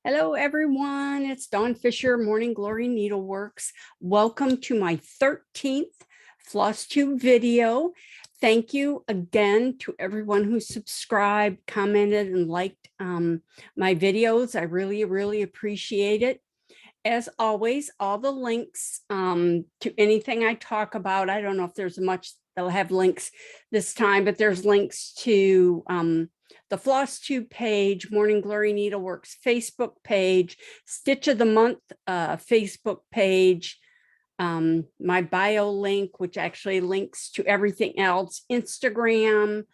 Hello, everyone. It's Dawn Fisher, Morning Glory Needleworks. Welcome to my 13th FlossTube video. Thank you again to everyone who subscribed, commented, and liked my videos. I really appreciate it. As always, all the links to anything I talk about, I don't know if there's much they'll have links this time, but there's links to the FlossTube page, Morning Glory Needleworks Facebook page, Stitch of the Month Facebook page, my bio link, which actually links to everything else, Instagram,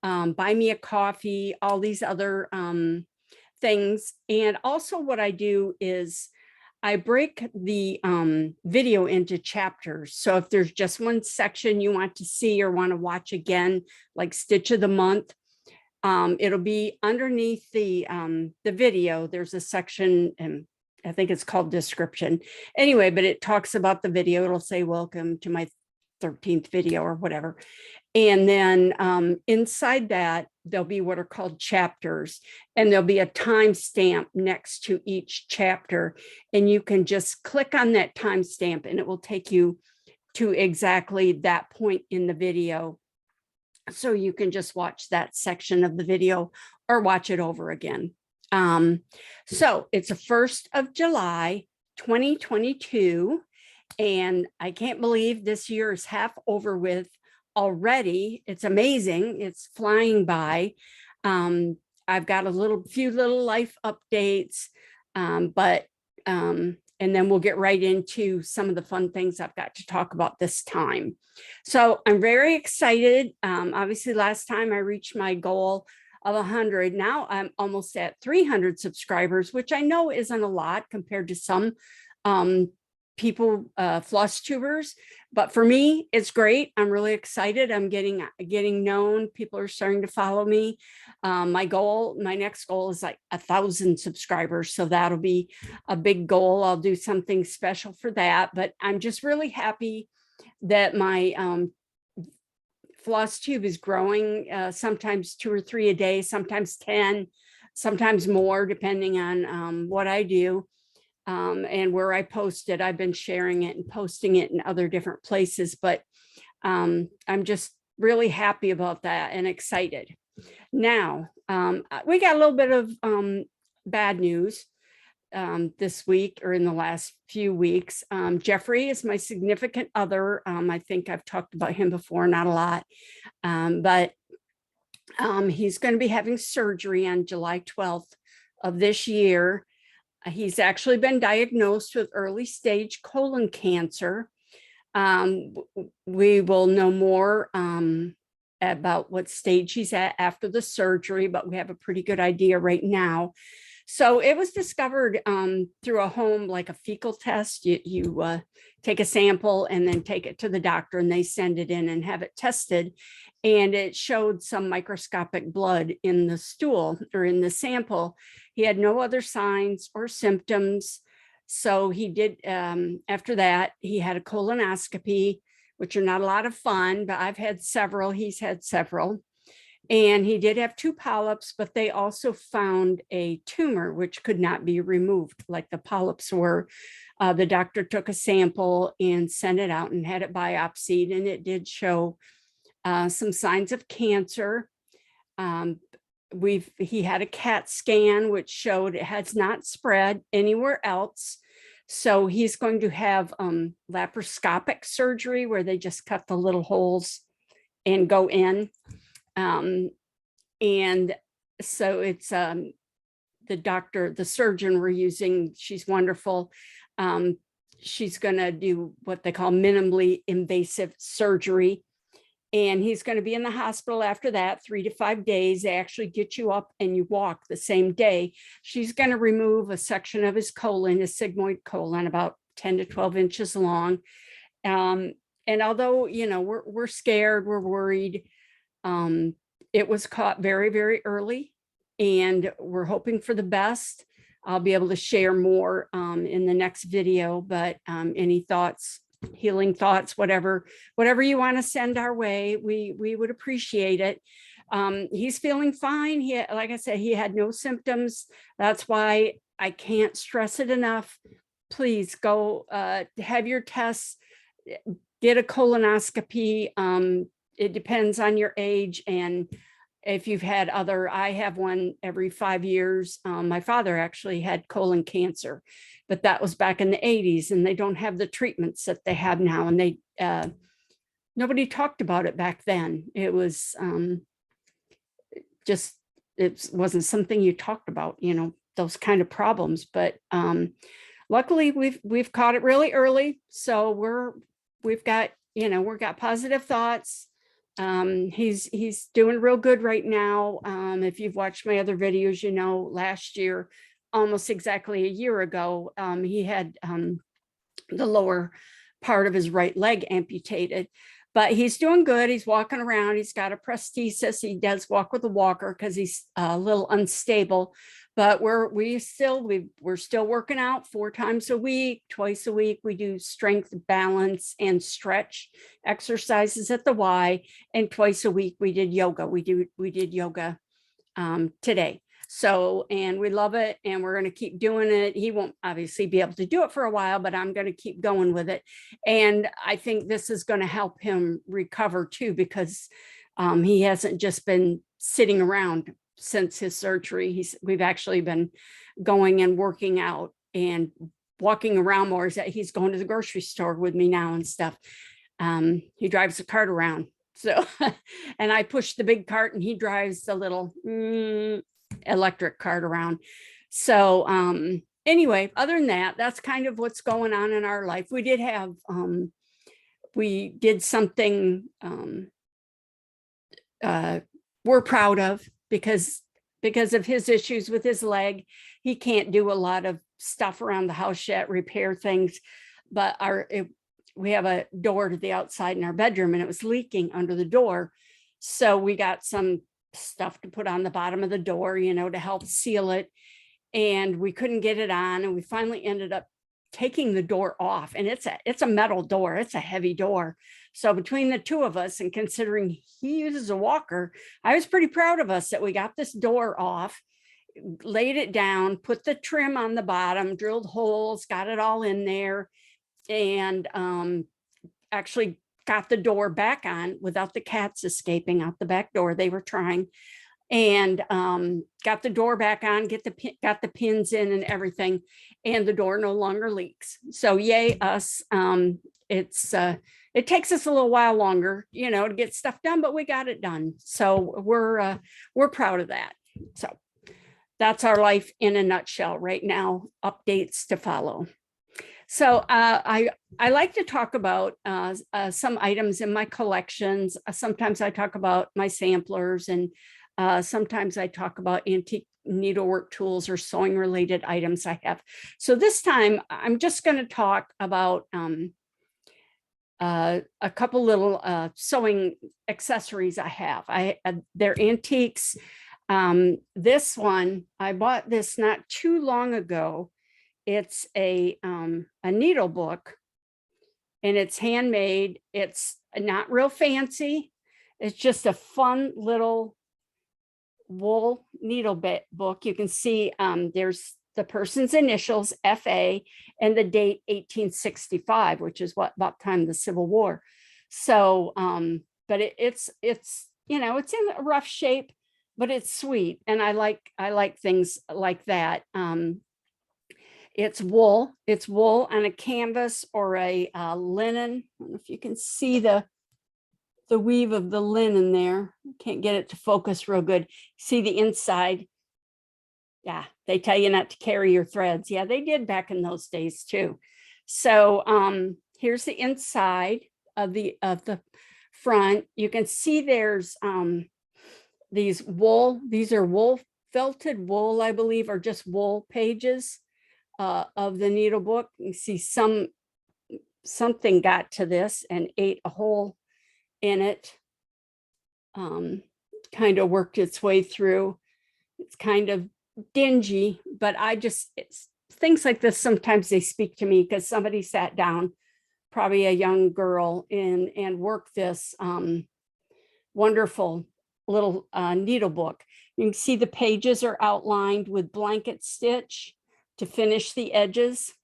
Buy Me a Coffee, all these other things. And also what I do is I break the video into chapters. So if there's just one section you want to see or want to watch again, like Stitch of the Month, it'll be underneath the video. There's a section, and I think it's called description. Anyway, but it talks about the video. It'll say, welcome to my 13th video or whatever. And then inside that, there'll be what are called chapters, and there'll be a timestamp next to each chapter. And you can just click on that timestamp and it will take you to exactly that point in the video. So you can just watch that section of the video or watch it over again. So it's the 1st of July, 2022. And I can't believe this year is half over with already. It's amazing. It's flying by. I've got a few little life updates, and then we'll get right into some of the fun things I've got to talk about this time. So I'm very excited. Obviously, last time I reached my goal of 100. Now I'm almost at 300 subscribers, which I know isn't a lot compared to some people, floss tubers, but for me, it's great. I'm really excited. I'm getting known. People are starting to follow me. My next goal is like 1,000 subscribers. So that'll be a big goal. I'll do something special for that, but I'm just really happy that my floss tube is growing, sometimes 2 or 3 a day, sometimes 10, sometimes more, depending on what I do. And where I post it. I've been sharing it and posting it in other different places, but I'm just really happy about that and excited. Now, we got a little bit of bad news this week, or in the last few weeks. Jeffrey is my significant other. I think I've talked about him before, not a lot, but he's going to be having surgery on July 12th of this year. He's actually been diagnosed with early stage colon cancer. We will know more about what stage he's at after the surgery, but we have a pretty good idea right now. So it was discovered through a home, like a fecal test. You take a sample and then take it to the doctor, and they send it in and have it tested. And it showed some microscopic blood in the stool or in the sample. He had no other signs or symptoms. So he did, after that, he had a colonoscopy, which are not a lot of fun, but I've had several. He's had several. And he did have 2 polyps, but they also found a tumor, which could not be removed like the polyps were. The doctor took a sample and sent it out and had it biopsied, and it did show some signs of cancer. He had a CAT scan, which showed it has not spread anywhere else. So he's going to have laparoscopic surgery, where they just cut the little holes and go in. And so it's the surgeon we're using, she's wonderful. She's going to do what they call minimally invasive surgery. And he's going to be in the hospital after that, 3 to 5 days. They actually get you up and you walk the same day. She's going to remove a section of his colon, his sigmoid colon, about 10 to 12 inches long. And although, we're scared, we're worried, it was caught very early, and we're hoping for the best. I'll be able to share more in the next video, but any thoughts, healing thoughts, whatever you want to send our way, we would appreciate it. He's feeling fine. Like I said, he had no symptoms. That's why I can't stress it enough. Please go have your tests, get a colonoscopy. It depends on your age, and if you've had other, I have one every 5 years. My father actually had colon cancer, but that was back in the 80s, and they don't have the treatments that they have now. And they nobody talked about it back then. It was just, it wasn't something you talked about, you know, those kind of problems. But luckily we've caught it really early. So we've got, you know, we've got positive thoughts. He's doing real good right now. If you've watched my other videos, you know, last year, almost exactly a year ago, he had the lower part of his right leg amputated, but he's doing good. He's walking around. He's got a prosthesis. He does walk with a walker because he's a little unstable, but we're still working out 4 times a week, twice a week. We do strength, balance, and stretch exercises at the Y, and twice a week we did yoga. We did yoga today. So, and we love it, and we're going to keep doing it. He won't obviously be able to do it for a while, but I'm going to keep going with it. And I think this is going to help him recover too, because he hasn't just been sitting around since his surgery. We've actually been going and working out and walking around more. He's going to the grocery store with me now and stuff. He drives the cart around. So, and I push the big cart and he drives the little electric cart around. So anyway, other than that, that's kind of what's going on in our life. We did have, we did something we're proud of, because of his issues with his leg. He can't do a lot of stuff around the house yet, repair things, but we have a door to the outside in our bedroom, and it was leaking under the door. So we got some stuff to put on the bottom of the door, you know, to help seal it. And we couldn't get it on. And we finally ended up taking the door off, and it's a metal door. It's a heavy door. So between the two of us, and considering he uses a walker, I was pretty proud of us that we got this door off, laid it down, put the trim on the bottom, drilled holes, got it all in there, and actually got the door back on without the cats escaping out the back door. They were trying, and got the door back on, got the pins in and everything, and the door no longer leaks. So yay us. It takes us a little while longer, you know, to get stuff done, but we got it done. So we're proud of that. So that's our life in a nutshell right now. Updates to follow. So I like to talk about some items in my collections. Sometimes I talk about my samplers, and sometimes I talk about antique needlework tools or sewing related items I have. So this time I'm just going to talk about a couple little sewing accessories I have. They're antiques. This one, I bought this not too long ago. It's a needle book, and it's handmade. It's not real fancy. It's just a fun little wool needle book. You can see there's the person's initials, FA, and the date 1865, which is about time of the Civil War. So, but it's you know, it's in a rough shape, but it's sweet, and I like things like that. It's wool on a canvas or a linen. I don't know if you can see the weave of the linen there. Can't get it to focus real good. See the inside. Yeah, they tell you not to carry your threads. Yeah, they did back in those days too. So here's the inside of the front. You can see there's these are wool, felted wool, I believe, or just wool pages of the needle book. You see something got to this and ate a hole in it, kind of worked its way through. It's kind of dingy, but it's things like this, sometimes they speak to me, because somebody sat down, probably a young girl, and worked this wonderful little needle book. You can see the pages are outlined with blanket stitch. to finish the edges.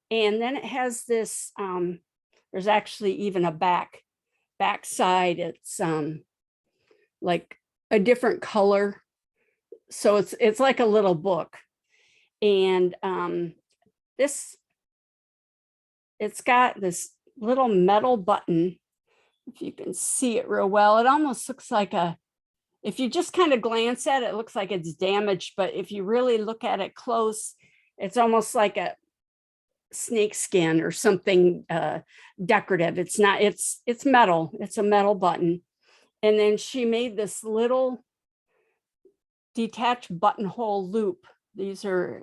And then it has this, there's actually even a back side. It's like a different color. So it's like a little book. And it's got this little metal button. If you can see it real well, it almost looks like if you just kind of glance at it, it looks like it's damaged. But if you really look at it close, it's almost like a snake skin or something decorative. It's not, it's metal. It's a metal button. And then she made this little detached buttonhole loop.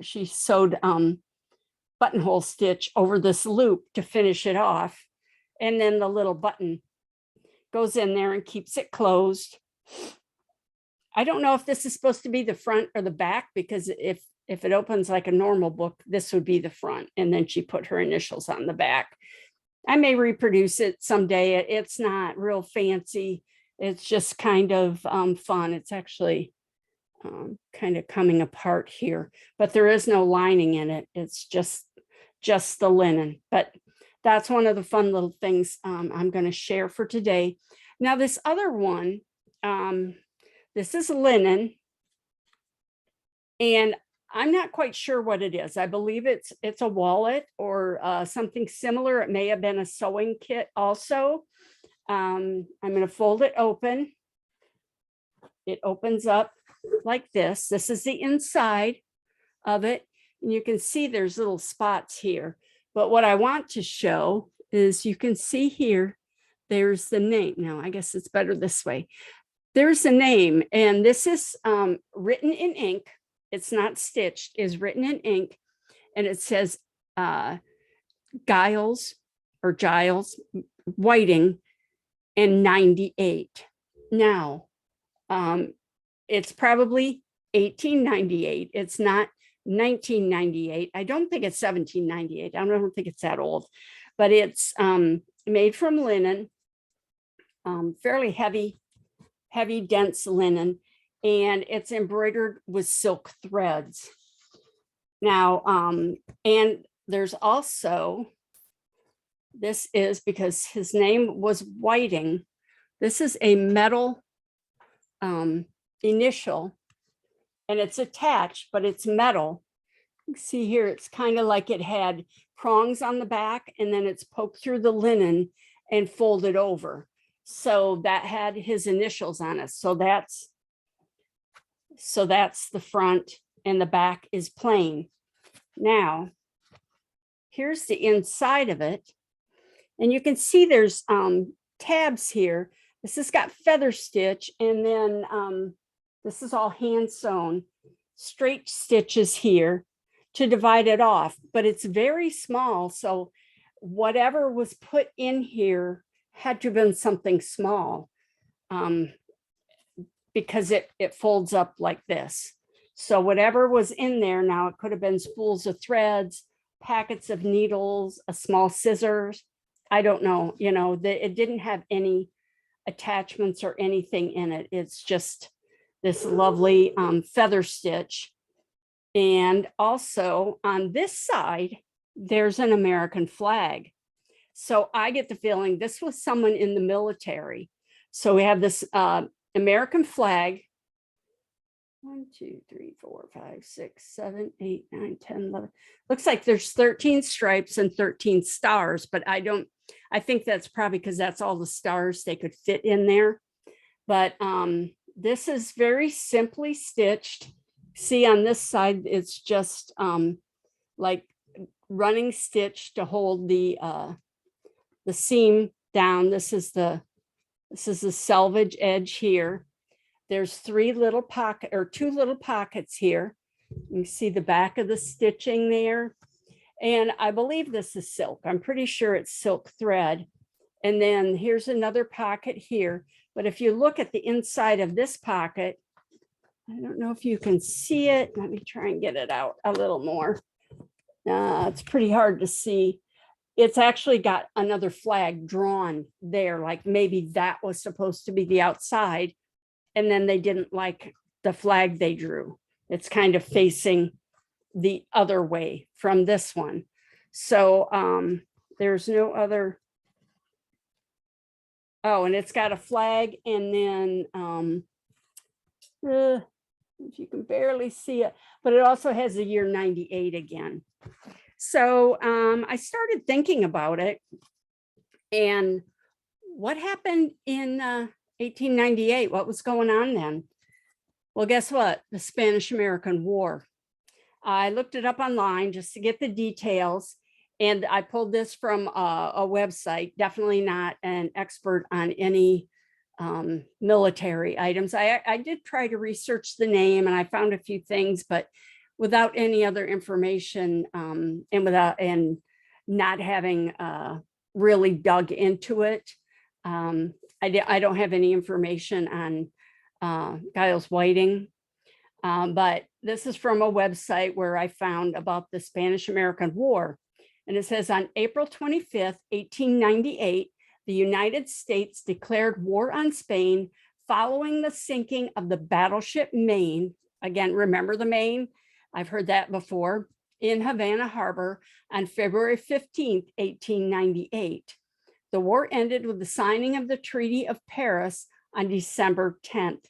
She sewed buttonhole stitch over this loop to finish it off. And then the little button goes in there and keeps it closed. I don't know if this is supposed to be the front or the back, because if it opens like a normal book, this would be the front. And then she put her initials on the back. I may reproduce it someday. It's not real fancy. It's just kind of fun. It's actually kind of coming apart here, but there is no lining in it. It's just the linen. But that's one of the fun little things I'm going to share for today. Now, this other one, this is linen, and I'm not quite sure what it is. I believe it's a wallet or something similar. It may have been a sewing kit also. I'm going to fold it open. It opens up like this. This is the inside of it. And you can see there's little spots here. But what I want to show is you can see here, there's the name. Now, I guess it's better this way. There's the name, and this is written in ink. It's not stitched, is written in ink. And it says Giles Whiting and 98. Now, it's probably 1898. It's not 1998. I don't think it's 1798. I don't think it's that old, but it's made from linen, fairly heavy, dense linen, and it's embroidered with silk threads. Now, and there's also, this is because his name was Whiting. This is a metal initial, and it's attached, but it's metal. You can see here, it's kind of like it had prongs on the back, and then it's poked through the linen and folded over. So that had his initials on it. So that's the front, and the back is plain. Now, here's the inside of it. And you can see there's tabs here. This has got feather stitch, and then this is all hand sewn, straight stitches here to divide it off, but it's very small. So whatever was put in here had to have been something small because it folds up like this. So whatever was in there, now it could have been spools of threads, packets of needles, a small scissors. I don't know, it didn't have any attachments or anything in it. It's just this lovely feather stitch. And also on this side, there's an American flag. So I get the feeling this was someone in the military. So we have this American flag. 1, 2, 3, 4, 5, 6, 7, 8, 9, 10, 11. Looks like there's 13 stripes and 13 stars, but I think that's probably because that's all the stars they could fit in there. But this is very simply stitched. See, on this side, it's just like running stitch to hold the seam down. This is the selvage edge here. There's 2 little pockets here. You see the back of the stitching there. And I believe this is silk. I'm pretty sure it's silk thread. And then here's another pocket here. But if you look at the inside of this pocket, I don't know if you can see it. Let me try and get it out a little more. It's pretty hard to see. It's actually got another flag drawn there, like maybe that was supposed to be the outside. And then they didn't like the flag they drew. It's kind of facing the other way from this one. So there's no other. Oh, and it's got a flag, and then if you can barely see it, but it also has the year 98 again. So I started thinking about it, and what happened in 1898? What was going on then? Well, guess what? The Spanish-American War. I looked it up online just to get the details, and I pulled this from a website, definitely not an expert on any military items. I did try to research the name, and I found a few things, but without any other information, and not having really dug into it. I don't have any information on Giles Whiting, but this is from a website where I found about the Spanish-American War. And it says, on April 25th, 1898, the United States declared war on Spain following the sinking of the battleship Maine. Again, remember the Maine? I've heard that before. In Havana Harbor on February 15th, 1898. The war ended with the signing of the Treaty of Paris on December 10th,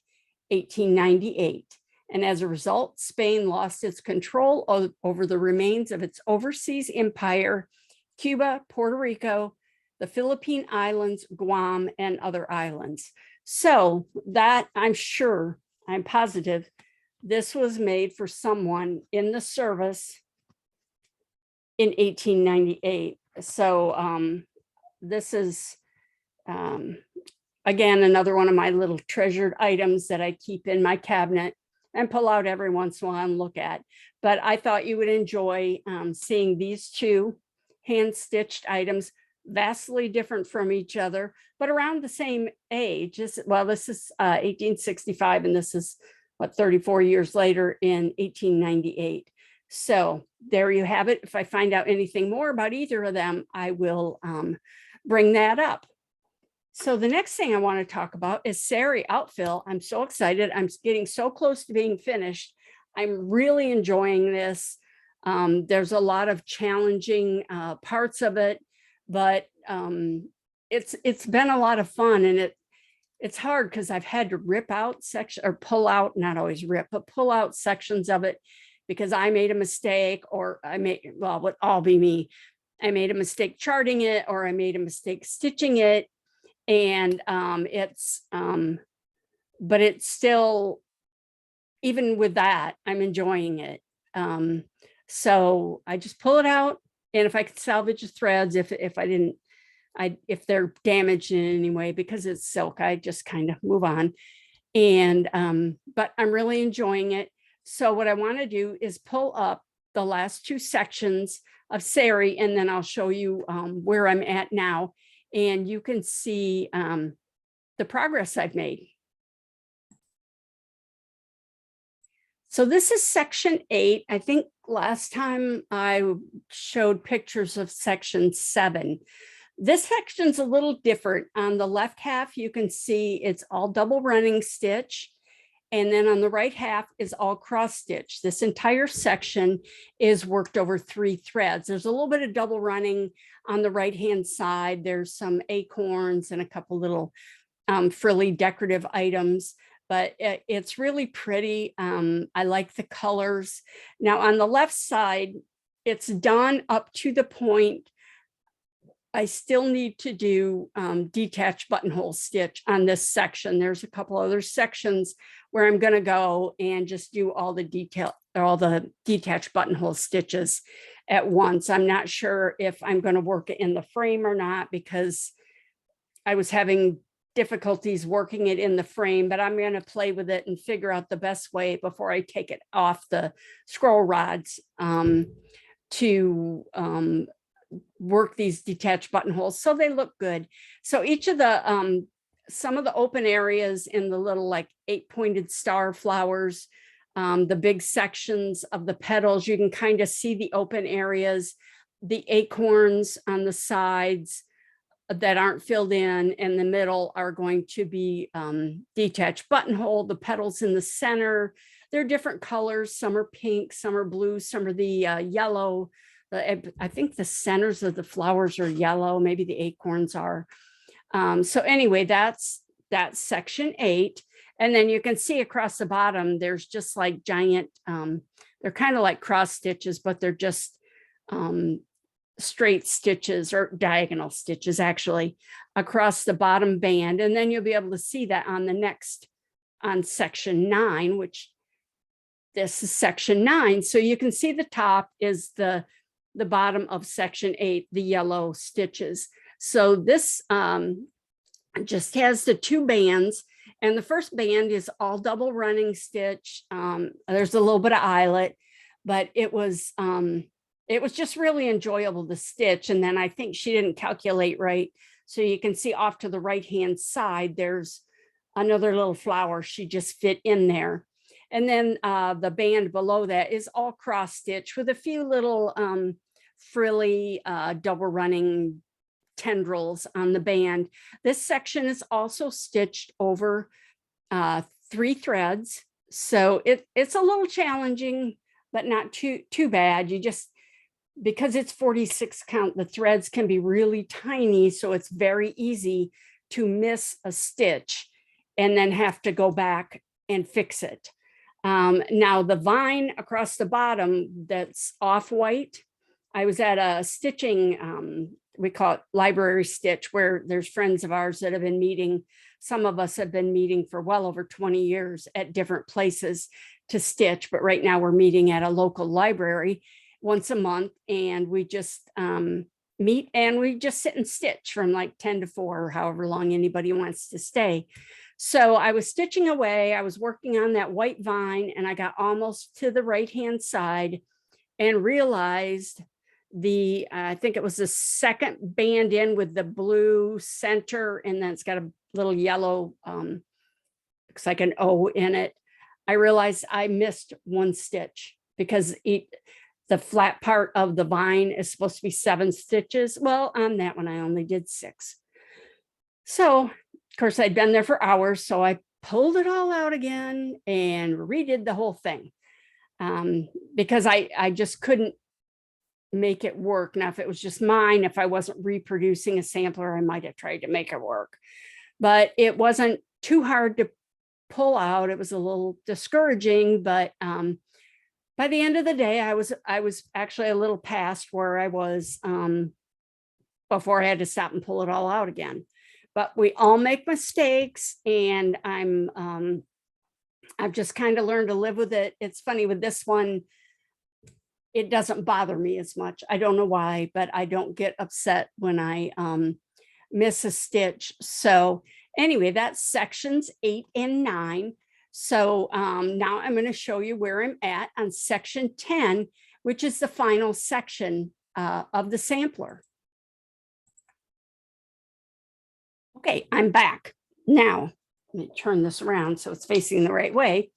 1898. And as a result, Spain lost its control over the remains of its overseas empire, Cuba, Puerto Rico, the Philippine Islands, Guam, and other islands. So that, I'm positive, this was made for someone in the service in 1898. So this is, again, another one of my little treasured items that I keep in my cabinet and pull out every once in a while and look at. But I thought you would enjoy seeing these two hand-stitched items, vastly different from each other, but around the same age. Well, this is 1865, and this is, 34 years later in 1898. So there you have it. If I find out anything more about either of them, I will bring that up. So the next thing I want to talk about is Sary Outfil. I'm so excited. I'm getting so close to being finished. I'm really enjoying this. There's a lot of challenging parts of it, but it's been a lot of fun, and it's hard because I've had to rip out or pull out, not always rip, but pull out sections of it because I made a mistake, or well, it would all be me. I made a mistake charting it, or I made a mistake stitching it. And but it's still, even with that, I'm enjoying it. So I just pull it out, and if I could salvage the threads, if they're damaged in any way, because it's silk, I just kind of move on. And but I'm really enjoying it. So what I want to do is pull up the last two sections of Sary, and then I'll show you where I'm at now, and you can see the progress I've made. So this is section 8. I think last time I showed pictures of section 7. This section's a little different. On the left half, you can see it's all double running stitch. And then on the right half is all cross stitch. This entire section is worked over 3 threads. There's a little bit of double running on the right-hand side. There's some acorns and a couple little frilly decorative items, but it's really pretty. I like the colors. Now on the left side, it's done up to the point I still need to do detached buttonhole stitch on this section. There's a couple other sections where I'm going to go and just do all the detached buttonhole stitches at once. I'm not sure if I'm going to work it in the frame or not, because I was having difficulties working it in the frame, but I'm going to play with it and figure out the best way before I take it off the scroll rods to work these detached buttonholes so they look good. So each of the some of the open areas in the little like 8-pointed star flowers, the big sections of the petals, you can kind of see the open areas, the acorns on the sides that aren't filled in the middle are going to be detached buttonhole. The petals in the center, they're different colors. Some are pink, some are blue, some are the yellow. I think the centers of the flowers are yellow, maybe the acorns are. So anyway, that's section 8. And then you can see across the bottom, there's just like giant, they're kind of like cross stitches, but they're just straight stitches or diagonal stitches actually across the bottom band. And then you'll be able to see that on the next, on section 9, which this is section 9. So you can see the top is the bottom of section 8, the yellow stitches. So this just has the 2 bands, and the first band is all double running stitch. There's a little bit of eyelet, but it was just really enjoyable to stitch. And then I think she didn't calculate right. So you can see off to the right-hand side, there's another little flower. She just fit in there. And then the band below that is all cross stitch with a few little frilly double running tendrils on the band. This section is also stitched over 3 threads. So it's a little challenging, but not too bad. You just, because it's 46 count, the threads can be really tiny. So it's very easy to miss a stitch and then have to go back and fix it. Now the vine across the bottom that's off-white, I was at a stitching, we call it library stitch, where there's friends of ours that have been meeting. Some of us have been meeting for well over 20 years at different places to stitch, but right now we're meeting at a local library once a month, and we just meet and we just sit and stitch from like 10 to 4 or however long anybody wants to stay. So I was stitching away, I was working on that white vine, and I got almost to the right-hand side and realized I think it was the second band in with the blue center, and then it's got a little yellow, looks like an O in it. I realized I missed 1 stitch because the flat part of the vine is supposed to be 7 stitches. Well, on that one, I only did 6. So, of course, I'd been there for hours, so I pulled it all out again and redid the whole thing because I just couldn't make it work. Now, if it was just mine, if I wasn't reproducing a sampler, I might have tried to make it work, but it wasn't too hard to pull out. It was a little discouraging, but by the end of the day, I was actually a little past where I was before I had to stop and pull it all out again. But we all make mistakes, and I've just kind of learned to live with it. It's funny with this one, it doesn't bother me as much. I don't know why, but I don't get upset when I miss a stitch. So anyway, that's sections 8 and 9. So now I'm going to show you where I'm at on section 10, which is the final section of the sampler. Okay, I'm back. Now, let me turn this around so it's facing the right way.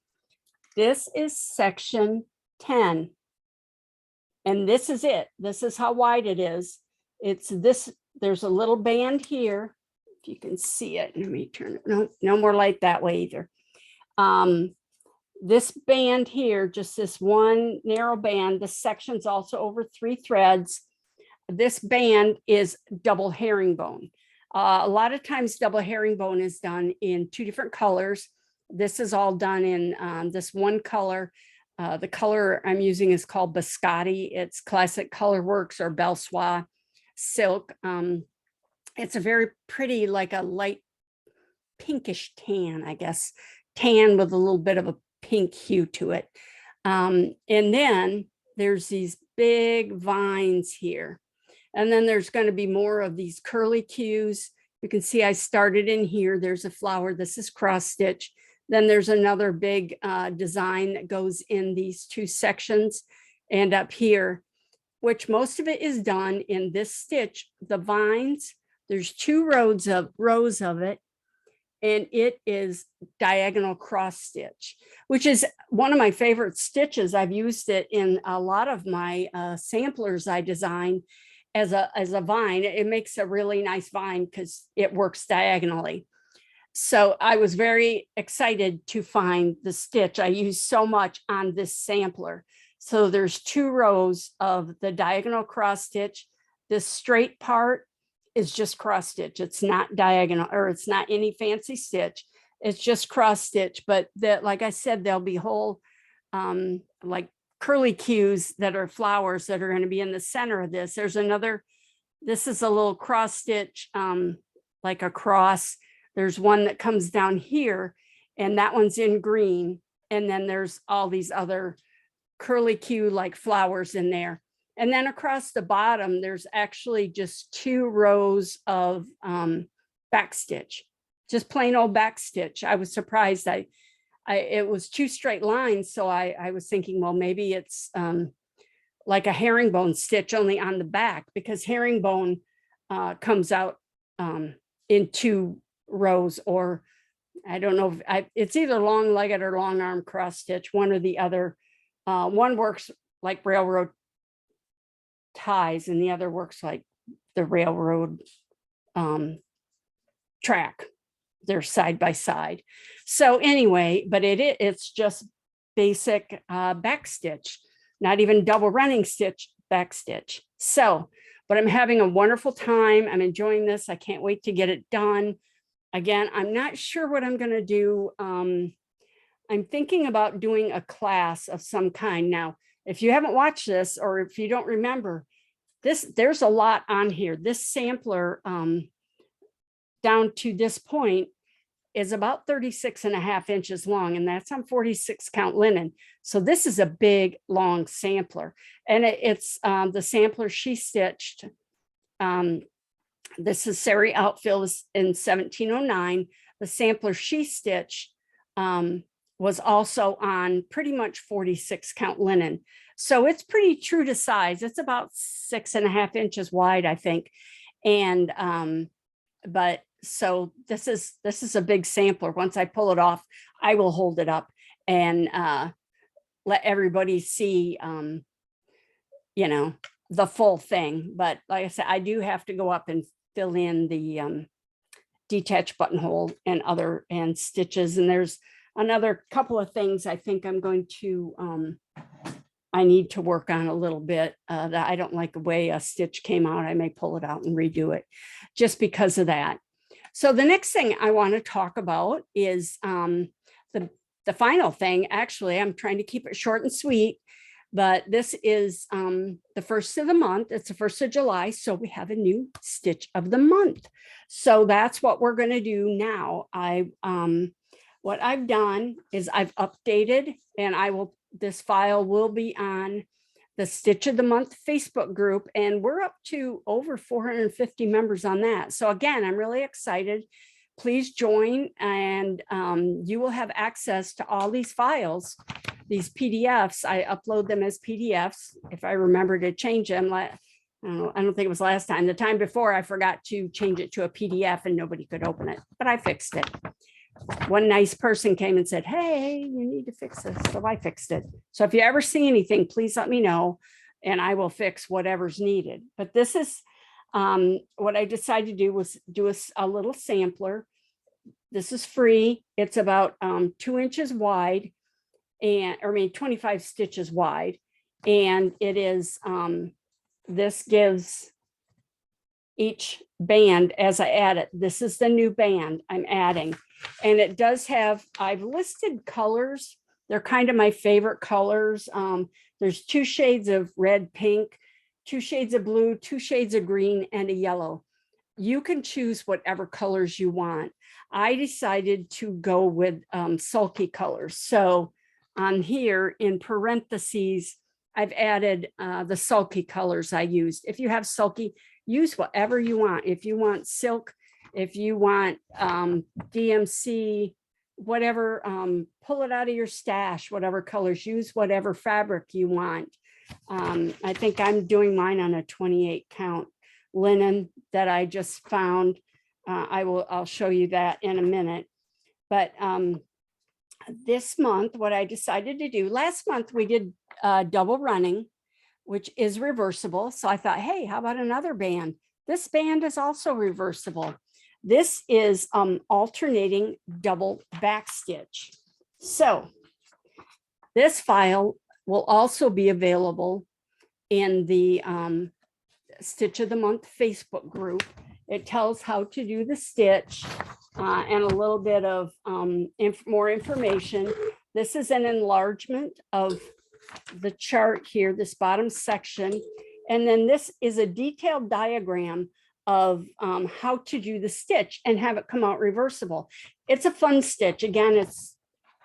This is section 10. And this is it. This is how wide it is. It's this, there's a little band here. If you can see it, let me turn it. No more light that way either. This band here, just this one narrow band, the section's also over 3 threads. This band is double herringbone. A lot of times double herringbone is done in 2 different colors. This is all done in this one color. The color I'm using is called Biscotti. It's Classic Colorworks or Belle Soie silk. It's a very pretty, like a light pinkish tan, I guess. Tan with a little bit of a pink hue to it. And then there's these big vines here. And then there's going to be more of these curly cues. You can see I started in here. There's a flower. This is cross stitch. Then there's another big design that goes in these 2 sections and up here, which most of it is done in this stitch. The vines, there's 2 rows of it, and it is diagonal cross stitch, which is one of my favorite stitches. I've used it in a lot of my samplers I design as a vine. It makes a really nice vine because it works diagonally. So I was very excited to find the stitch I use so much on this sampler. So there's 2 rows of the diagonal cross stitch. This straight part is just cross stitch. It's not diagonal, or it's not any fancy stitch. It's just cross stitch. But that, like I said, there'll be whole like curly cues that are flowers that are going to be in the center of this. There's another, this is a little cross stitch, like a cross. There's one that comes down here, and that one's in green. And then there's all these other curly cue like flowers in there. And then across the bottom, there's actually just 2 rows of back stitch, just plain old back stitch. I was surprised. It was 2 straight lines. So I was thinking, well, maybe it's like a herringbone stitch only on the back, because herringbone comes out in 2 rows, or I don't know if it's either long-legged or long arm cross stitch, one or the other. One works like railroad ties, and the other works like the railroad track. They're side by side. So anyway, but it's just basic back stitch, not even double running stitch, back stitch. So, but I'm having a wonderful time. I'm enjoying this. I can't wait to get it done. Again, I'm not sure what I'm going to do. I'm thinking about doing a class of some kind. Now, if you haven't watched this, or if you don't remember this, there's a lot on here. This sampler down to this point is about 36.5 inches long, and that's on 46 count linen. So this is a big, long sampler, and it's the sampler she stitched. This is Sary Outfil in 1709. The sampler she stitched was also on pretty much 46 count linen. So it's pretty true to size. It's about 6.5 inches wide, I think. And but so this is a big sampler. Once I pull it off, I will hold it up and let everybody see you know, the full thing. But like I said, I do have to go up and fill in the detached buttonhole and stitches. And there's another couple of things I think I'm going to I need to work on a little bit. That I don't like the way a stitch came out. I may pull it out and redo it just because of that. So the next thing I want to talk about is the final thing. Actually, I'm trying to keep it short and sweet, but this is the 1st of the month. It's the 1st of July. So we have a new stitch of the month. So that's what we're going to do now. What I've done is I've updated, and this file will be on the Stitch of the Month Facebook group, and we're up to over 450 members on that. So again, I'm really excited. Please join, and you will have access to all these files, these PDFs. I upload them as PDFs if I remember to change them. I don't think it was last time. The time before, I forgot to change it to a PDF and nobody could open it, but I fixed it. One nice person came and said, hey, you need to fix this. So I fixed it. So if you ever see anything, please let me know and I will fix whatever's needed. But this is what I decided to do was do a little sampler. This is free. It's about 2 inches wide, and 25 stitches wide. And it is, this gives each band as I add it. This is the new band I'm adding. And it does have, I've listed colors. They're kind of my favorite colors. There's 2 shades of red, pink, 2 shades of blue, 2 shades of green, and a yellow. You can choose whatever colors you want. I decided to go with sulky colors. So on here in parentheses, I've added the sulky colors I used. If you have sulky, use whatever you want. If you want silk, if you want DMC, whatever, pull it out of your stash, whatever colors, use whatever fabric you want. I think I'm doing mine on a 28 count linen that I just found. I'll show you that in a minute. But this month, what I decided to do, last month we did double running, which is reversible. So I thought, hey, how about another band? This band is also reversible. This is alternating double backstitch. So this file will also be available in the Stitch of the Month Facebook group. It tells how to do the stitch and a little bit of more information. This is an enlargement of the chart here, this bottom section. And then this is a detailed diagram of how to do the stitch and have it come out reversible. It's a fun stitch. Again,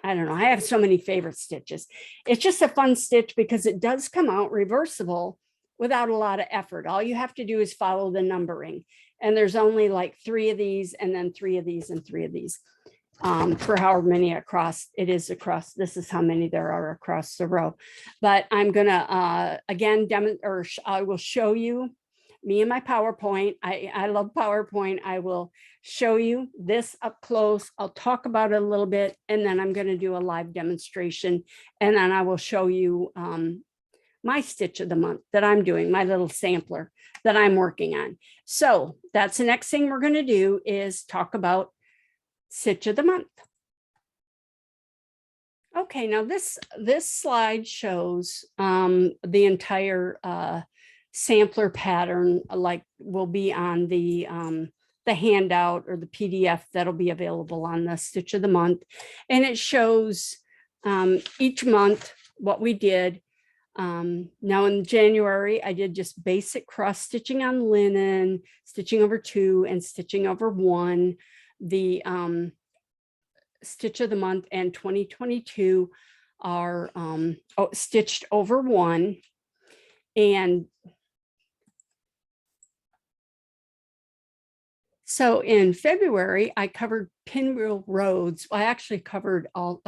I don't know, I have so many favorite stitches. It's just a fun stitch because it does come out reversible without a lot of effort. All you have to do is follow the numbering. And there's only like 3 of these, and then 3 of these, and 3 of these for however many across it is across. This is how many there are across the row. But I'm gonna again I will show you me and my PowerPoint. I love PowerPoint. I will show you this up close. I'll talk about it a little bit, and then I'm going to do a live demonstration, and then I will show you my stitch of the month that I'm doing, my little sampler that I'm working on. So that's the next thing we're going to do, is talk about stitch of the month. Okay, now this slide shows the entire sampler pattern, like will be on the handout or the PDF that'll be available on the Stitch of the Month. And it shows each month what we did. Now in January, I did just basic cross stitching on linen, stitching over 2 and stitching over 1. The Stitch of the Month and 2022 are stitched over 1. And so in February, I covered pinwheel roads. I actually covered all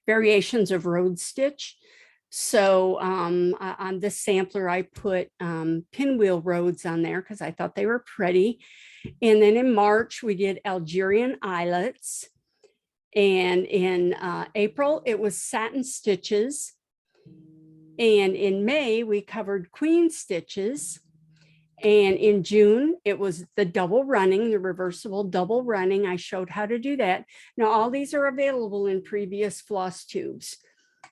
variations of road stitch. So on this sampler, I put pinwheel roads on there because I thought they were pretty. And then in March, we did Algerian eyelets. And in April, it was satin stitches. And in May, we covered queen stitches. And in June, it was the double running, the reversible double running. I showed how to do that. Now, all these are available in previous floss tubes,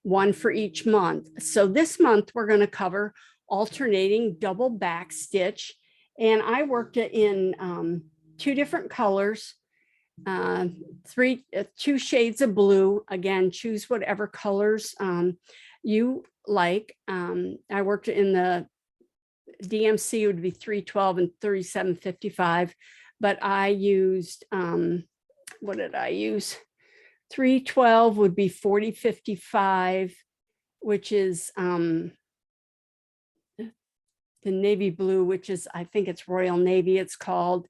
one for each month. So this month, we're going to cover alternating double back stitch. And I worked it in 2 different colors, 2 shades of blue. Again, choose whatever colors you like. I worked in the DMC would be 312 and 3755, but I used, what did I use? 312 would be 4055, which is the navy blue, which is, I think it's Royal Navy it's called,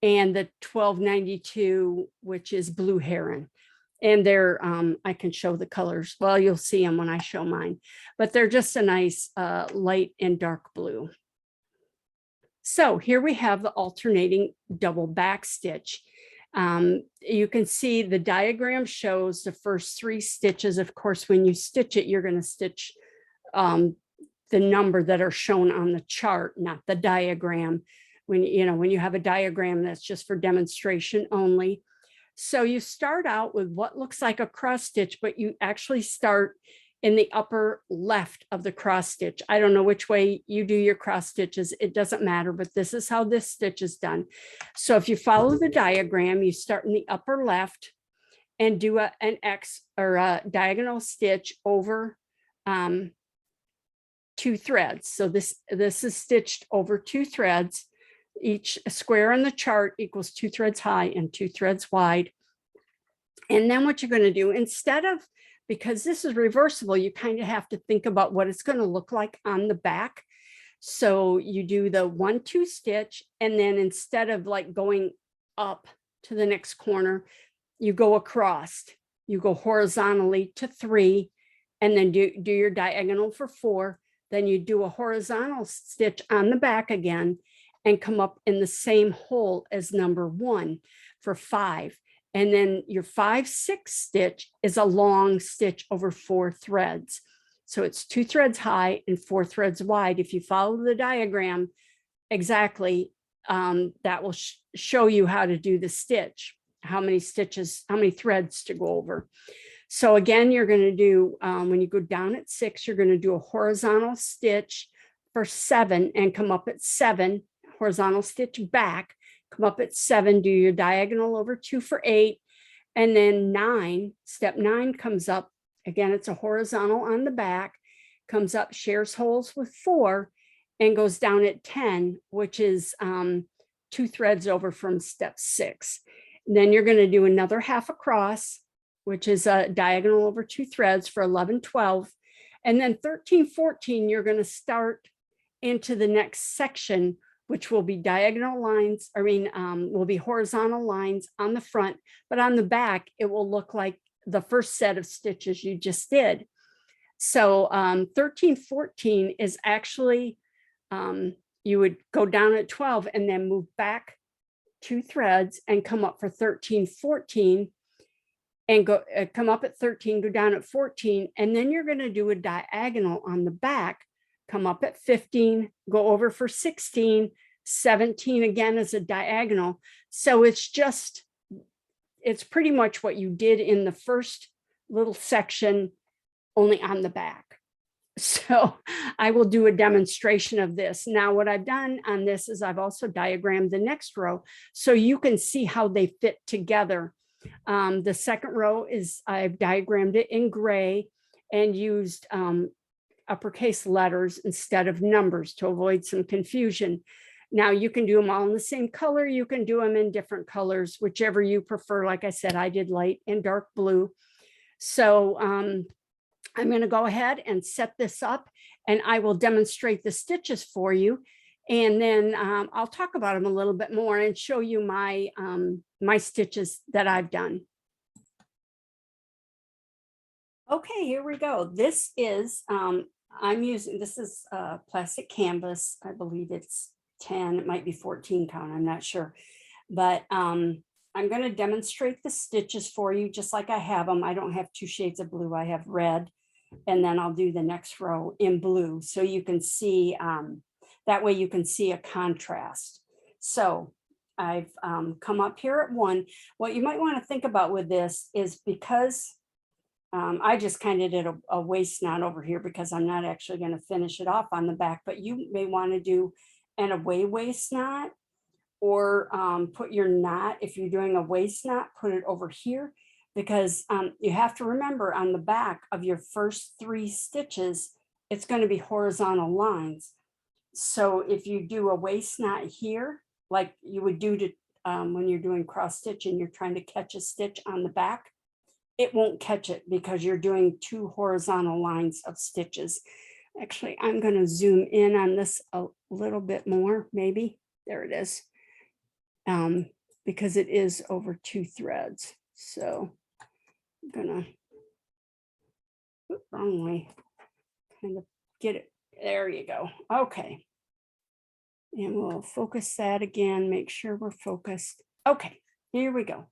and the 1292, which is blue heron. And they're, I can show the colors. Well, you'll see them when I show mine, but they're just a nice light and dark blue. So here we have the alternating double back stitch. You can see the diagram shows the first 3 stitches. Of course, when you stitch it, you're going to stitch the number that are shown on the chart, not the diagram. When you have a diagram, that's just for demonstration only. So you start out with what looks like a cross stitch, but you actually start in the upper left of the cross stitch. I don't know which way you do your cross stitches. It doesn't matter, but this is how this stitch is done. So if you follow the diagram, you start in the upper left and do an X or a diagonal stitch over 2 threads. So this is stitched over 2 threads. Each square on the chart equals 2 threads high and 2 threads wide. And then what you're going to do, instead of, because this is reversible, you kind of have to think about what it's going to look like on the back. So you do the 1-2 stitch, and then instead of like going up to the next corner, you go across. You go horizontally to 3, and then do your diagonal for 4. Then you do a horizontal stitch on the back again and come up in the same hole as number 1 for 5. And then your 5-6 stitch is a long stitch over 4 threads. So it's 2 threads high and 4 threads wide. If you follow the diagram exactly, that will show you how to do the stitch, how many stitches, how many threads to go over. So again, you're going to do, when you go down at 6, you're going to do a horizontal stitch for 7 and come up at 7, horizontal stitch back, come up at 7, do your diagonal over 2 for 8, and then 9, step 9 comes up. Again, it's a horizontal on the back, comes up, shares holes with 4, and goes down at 10, which is 2 threads over from step 6. And then you're going to do another half across, which is a diagonal over 2 threads for 11, 12. And then 13, 14, you're going to start into the next section, which will be diagonal lines, will be horizontal lines on the front, but on the back, it will look like the first set of stitches you just did. So 13, 14 is actually, you would go down at 12 and then move back 2 threads and come up for 13, 14 and go come up at 13, go down at 14, and then you're going to do a diagonal on the back, come up at 15, go over for 16, 17 again as a diagonal. So it's pretty much what you did in the first little section, only on the back. So I will do a demonstration of this. Now, what I've done on this is I've also diagrammed the next row so you can see how they fit together. The second row is I've diagrammed it in gray and used uppercase letters instead of numbers to avoid some confusion. Now you can do them all in the same color. You can do them in different colors, whichever you prefer. Like I said, I did light and dark blue. So I'm going to go ahead and set this up and I will demonstrate the stitches for you. And then I'll talk about them a little bit more and show you my my stitches that I've done. Okay, here we go. This is this is plastic canvas. I believe it's 10, it might be 14 count, I'm not sure. But I'm going to demonstrate the stitches for you just like I have them. I don't have 2 shades of blue, I have red. And then I'll do the next row in blue so you can see, that way you can see a contrast. So I've come up here at 1. What you might want to think about with this is because I just kind of did a waist knot over here because I'm not actually going to finish it off on the back, but you may want to do an away waist knot or put your knot, if you're doing a waist knot, put it over here. Because you have to remember on the back of your first 3 stitches, it's going to be horizontal lines. So if you do a waist knot here, like you would do to when you're doing cross stitch and you're trying to catch a stitch on the back, it won't catch it because you're doing 2 horizontal lines of stitches. Actually, I'm going to zoom in on this a little bit more, maybe. There it is. Because it is over 2 threads. So I'm gonna, wrong way, kind of get it. There you go. Okay. And we'll focus that again, make sure we're focused. Okay, here we go.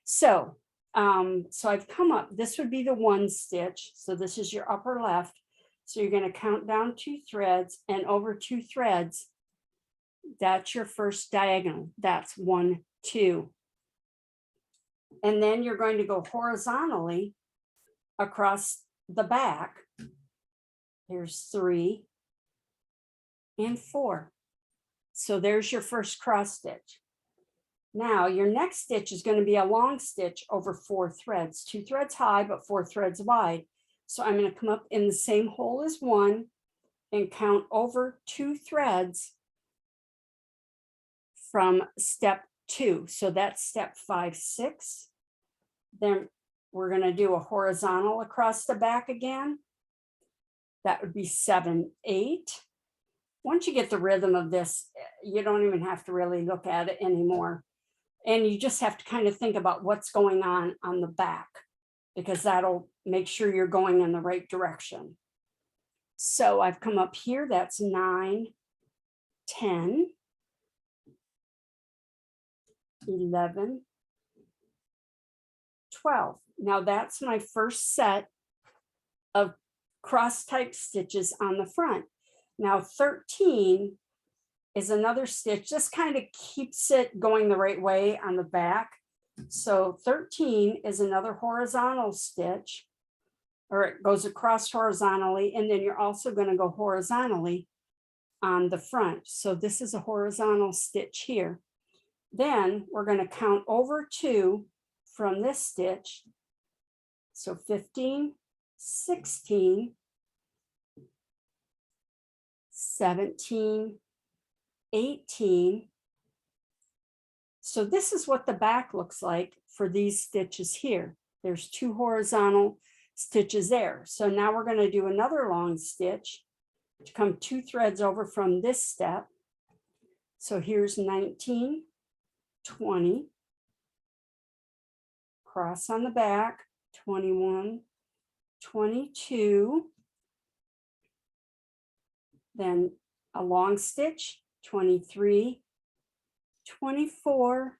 So, so I've come up, this would be the 1 stitch. So this is your upper left. So you're going to count down 2 threads and over 2 threads. That's your first diagonal. That's 1, 2. And then you're going to go horizontally across the back. Here's 3 and 4. So there's your first cross stitch. Now your next stitch is going to be a long stitch over 4 threads, 2 threads high, but 4 threads wide. So I'm going to come up in the same hole as 1 and count over 2 threads from step 2. So that's step 5, 6. Then we're going to do a horizontal across the back again. That would be 7, 8. Once you get the rhythm of this, you don't even have to really look at it anymore. And you just have to kind of think about what's going on the back, because that'll make sure you're going in the right direction. So I've come up here, that's 9, 10, 11, 12. Now that's my first set of cross type stitches on the front. Now 13 is another stitch. This kind of keeps it going the right way on the back. So 13 is another horizontal stitch, or it goes across horizontally, and then you're also going to go horizontally on the front. So this is a horizontal stitch here. Then we're going to count over 2 from this stitch. So 15, 16, 17, 18. So this is what the back looks like for these stitches here. There's 2 horizontal stitches there. So now we're going to do another long stitch to come 2 threads over from this step. So here's 19, 20, cross on the back, 21, 22, then a long stitch, 23, 24,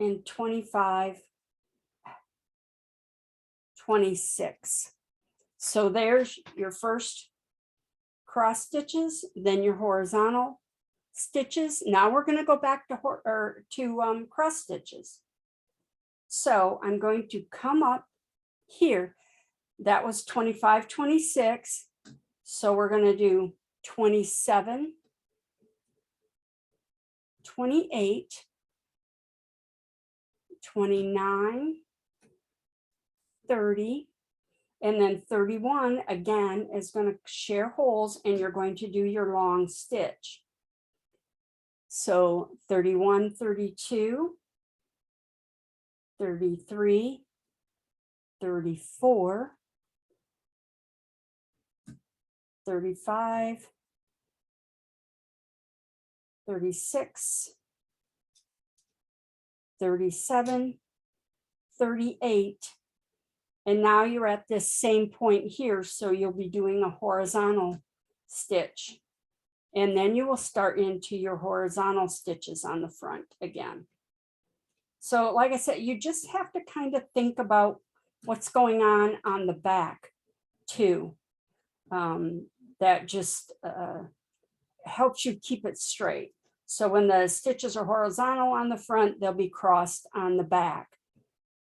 and 25, 26. So there's your first cross stitches, then your horizontal stitches. Now we're going to go back to cross stitches. So I'm going to come up here. That was 25, 26. So we're going to do 27, 28, 29, 30, and then 31 again is going to share holes, and you're going to do your long stitch. So 31, 32, 33, 34, 35, 36, 37, 38. And now you're at this same point here. So you'll be doing a horizontal stitch. And then you will start into your horizontal stitches on the front again. So like I said, you just have to kind of think about what's going on the back too. That just helps you keep it straight. So when the stitches are horizontal on the front, they'll be crossed on the back.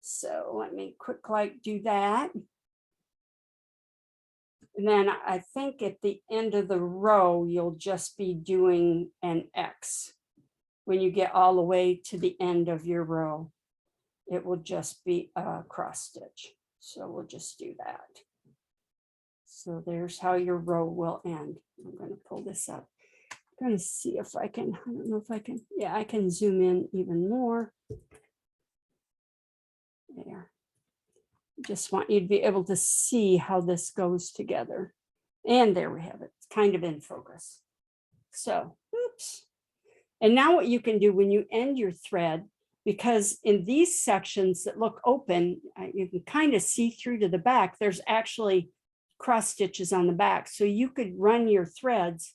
So let me do that. And then I think at the end of the row, you'll just be doing an X. When you get all the way to the end of your row, it will just be a cross stitch. So we'll just do that. So there's how your row will end. I'm going to pull this up. I'm going to see if I can, I don't know if I can, yeah, I can zoom in even more. There. Just want you to be able to see how this goes together. And there we have it. It's kind of in focus. So, oops. And now what you can do when you end your thread, because in these sections that look open, you can kind of see through to the back, there's actually cross stitches on the back. So you could run your threads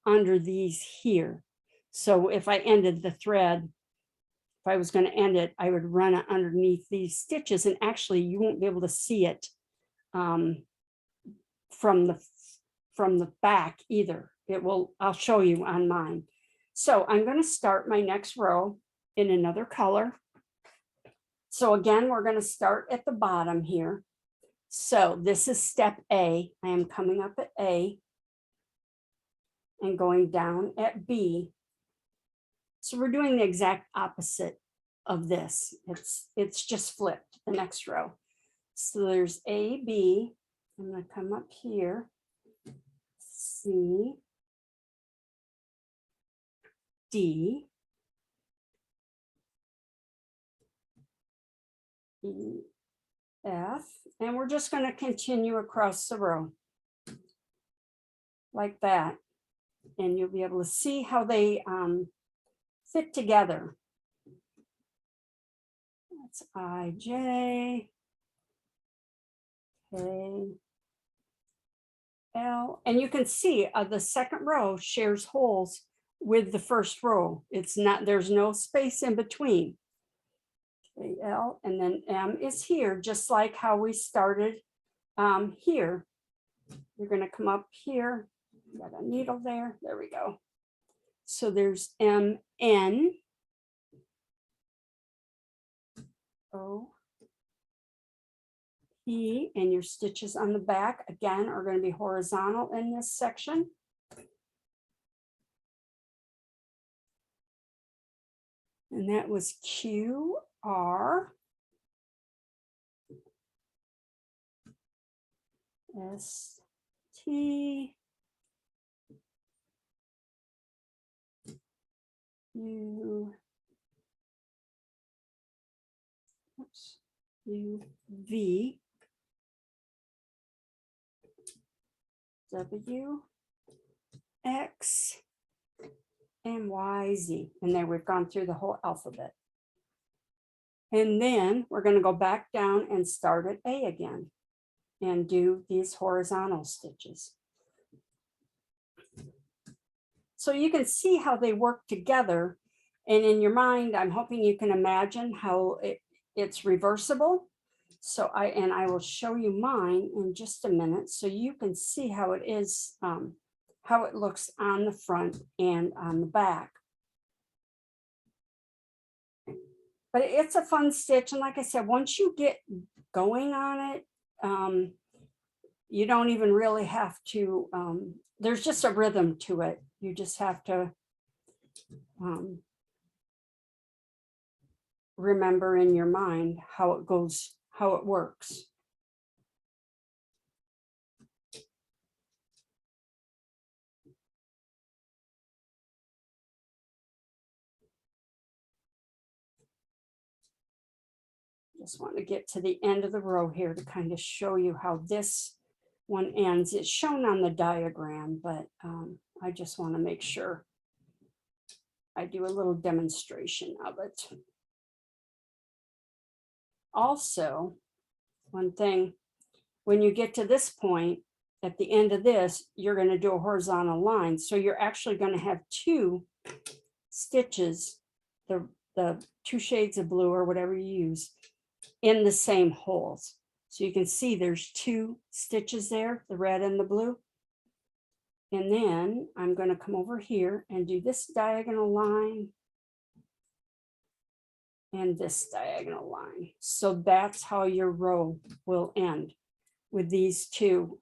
under these here. So if I ended the thread, if I was going to end it, I would run it underneath these stitches, and actually you won't be able to see it from the back either. It will, I'll show you on mine. So I'm going to start my next row in another color. So again, we're going to start at the bottom here. So this is step A. I am coming up at A and going down at B. So we're doing the exact opposite of this. It's just flipped the next row. So there's A, B. I'm going to come up here, C, D, E, F, and we're just going to continue across the row like that. And you'll be able to see how they fit together. That's I, J, K, L. And you can see the second row shares holes with the first row. It's not, there's no space in between. K, L, and then M is here, just like how we started here. You're going to come up here Got a needle there. There we go. So there's MN. O. P, and your stitches on the back again are going to be horizontal in this section. And that was Q, R, S, T, U, oops, U, V, W, X, and Y, Z. And there we've gone through the whole alphabet. And then we're going to go back down and start at A again and do these horizontal stitches. So you can see how they work together. And in your mind, I'm hoping you can imagine how it's reversible. So I will show you mine in just a minute so you can see how it is, how it looks on the front and on the back. But it's a fun stitch. And like I said, once you get going on it, you don't even really have to, there's just a rhythm to it. You just have to remember in your mind how it goes, how it works. Just want to get to the end of the row here to kind of show you how this one ends. It's shown on the diagram, but I just want to make sure I do a little demonstration of it. Also, one thing, when you get to this point, at the end of this, you're going to do a horizontal line. So you're actually going to have two stitches, the two shades of blue or whatever you use, in the same holes. So you can see there's two stitches there, the red and the blue. And then I'm going to come over here and do this diagonal line and this diagonal line. So that's how your row will end, with these two,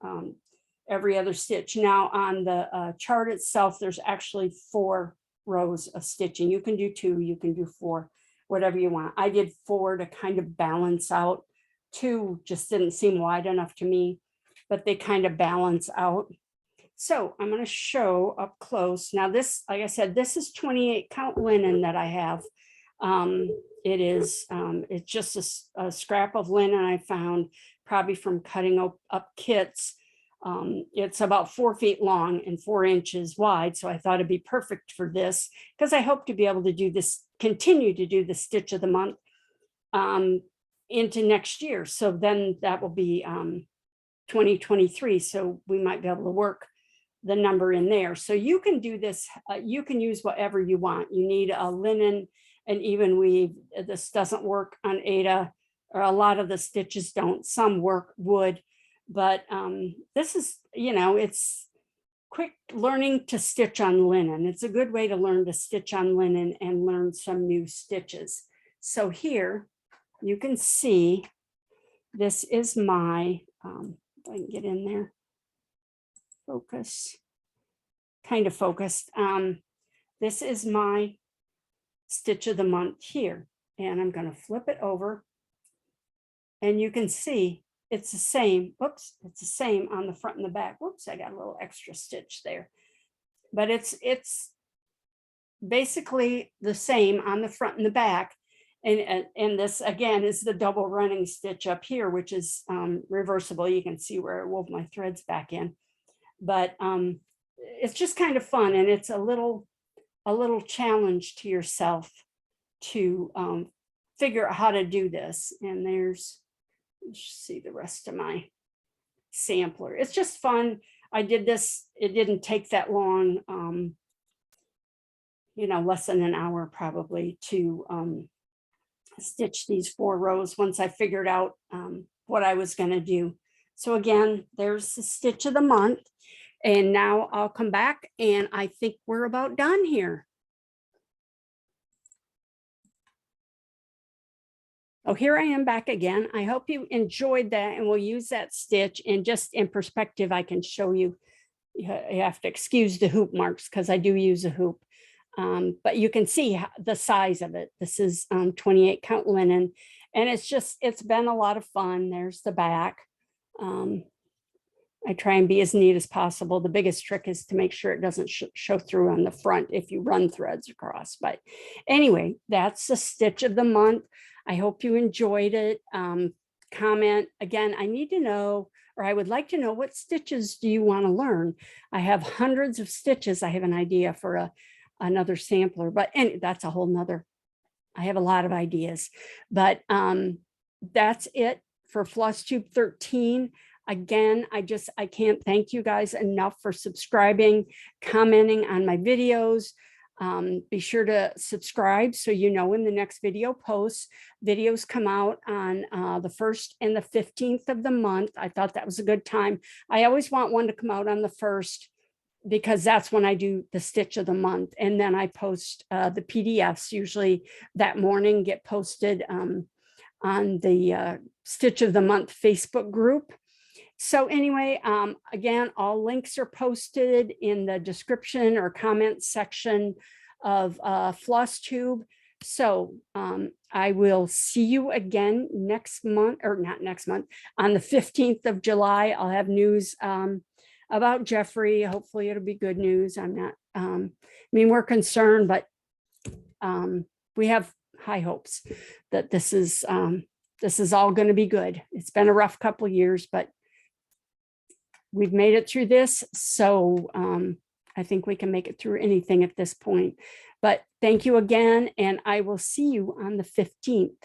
every other stitch. Now on the chart itself, there's actually 4 rows of stitching. You can do 2, you can do 4, whatever you want. I did 4 to kind of balance out. 2 just didn't seem wide enough to me, but they kind of balance out. So I'm going to show up close. Now this, like I said, this is 28 count linen that I have. It's just a scrap of linen I found probably from cutting up kits. It's about 4 feet long and 4 inches wide. So I thought it'd be perfect for this because I hope to be able to do this, continue to do the stitch of the month into next year. So then that will be 2023. So we might be able to work the number in there. So you can do this, you can use whatever you want. You need a linen and even weave. This doesn't work on Aida, or a lot of the stitches don't. Some work wood, but this is, you know, it's quick learning to stitch on linen. It's a good way to learn to stitch on linen and learn some new stitches. So here you can see this is my, if I can get in there, focus, kind of focused. This is my stitch of the month here, and I'm going to flip it over and you can see it's the same. Whoops, it's the same on the front and the back. Whoops, I got a little extra stitch there, but it's basically the same on the front and the back. And this again is the double running stitch up here, which is reversible. You can see where I wove my threads back in, but it's just kind of fun, and it's a little challenge to yourself to figure out how to do this. And there's, let's see the rest of my sampler. It's just fun. I did this, it didn't take that long, you know, less than an hour probably to stitch these 4 rows once I figured out what I was going to do. So again, there's the stitch of the month. And now I'll come back and I think we're about done here. Oh, here I am back again. I hope you enjoyed that, and we'll use that stitch. And just in perspective, I can show you. You have to excuse the hoop marks because I do use a hoop. But you can see the size of it. This is 28 count linen, and it's been a lot of fun. There's the back. I try and be as neat as possible. The biggest trick is to make sure it doesn't show through on the front if you run threads across. But anyway, that's the stitch of the month. I hope you enjoyed it. Comment again. I need to know, or I would like to know, what stitches do you want to learn? I have hundreds of stitches. I have an idea for another sampler, but that's a whole nother. I have a lot of ideas, but that's it for FlossTube 13. Again, I can't thank you guys enough for subscribing, commenting on my videos. Be sure to subscribe so you know when the next video posts. Videos come out on the 1st and the 15th of the month. I thought that was a good time. I always want one to come out on the 1st because that's when I do the stitch of the month. And then I post the PDFs usually that morning, get posted on the Stitch of the Month Facebook group. So anyway, again, all links are posted in the description or comment section of FlossTube. So I will see you again next month, or not next month, on the 15th of July. I'll have news about Jeffrey. Hopefully it'll be good news. I'm not, I mean, we're concerned, but we have high hopes that this is all going to be good. It's been a rough couple of years, but we've made it through this. So I think we can make it through anything at this point. But thank you again, and I will see you on the 15th.